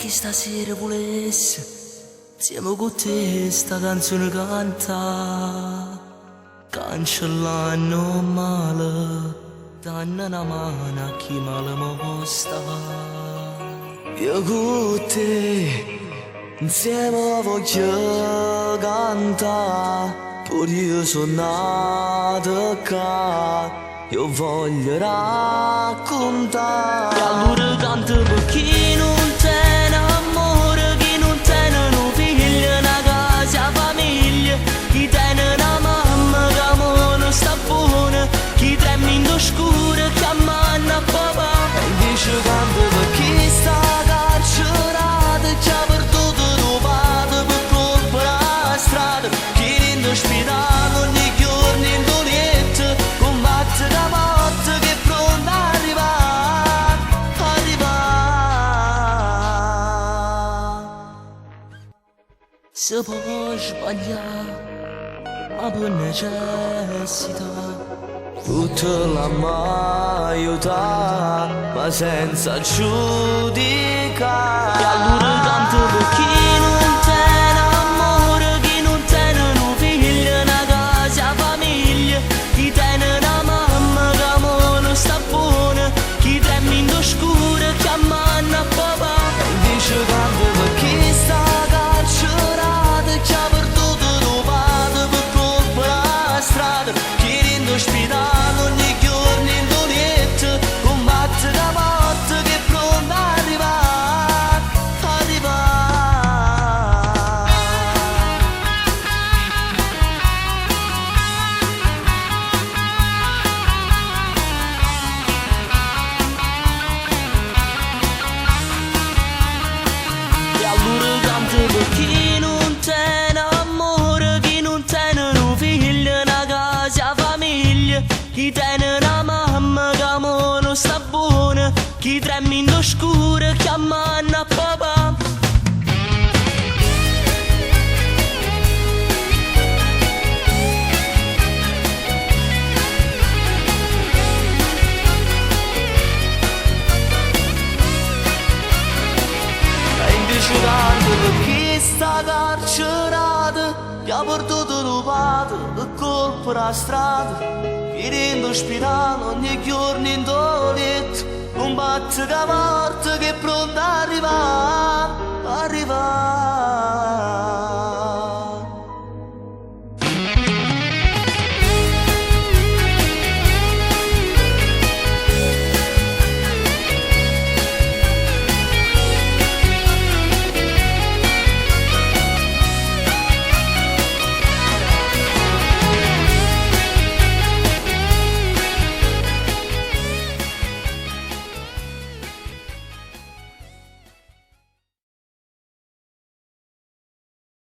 chi stasera volesse, insieme con te sta canzone canta, cancellando male, danno una mano a chi male mi sta. Io con te, insieme voglio cantare, pure io sono nato qua, io voglio raccontare. E allora canto per chi non tiene amore, chi non tiene un figlio, una casa, famiglia, chi tiene una mamma che non sta buona, chi trema in scuro, che ammanna a papà. E invece canto per chi sta carcerato, che ha perduto rubato per colpa della strada, chi in ospedale ogni giorno in letto, combatte da morte che è pronta a arrivare, Se può sbagliare, ma per necessità, tutta la aiutare, ma senza giudicare. E allora canto per chi non tiene amore, chi non tiene un figlio, una casa, famiglia, chi tiene una mamma che non sta buona, chi trema in scuro, che ammanna a papà. E invece canto per chi sta carcerato, che ha perduto rubato per colpa della strada, chi in ospedale ogni giorno in letto, combatte da morte che è pronta a arrivare, E allora canto per chi non tiene amore, chi non tiene un figlio, una casa, famiglia, chi tiene una mamma che non sta buona, chi trema in scuro, che ammanna a papà. E invece canto per chi sta carcerato, che ha perduto rubato per colpa della strada, chi in ospedale ogni giorno in letto, combatte da morte che è pronta a arrivare,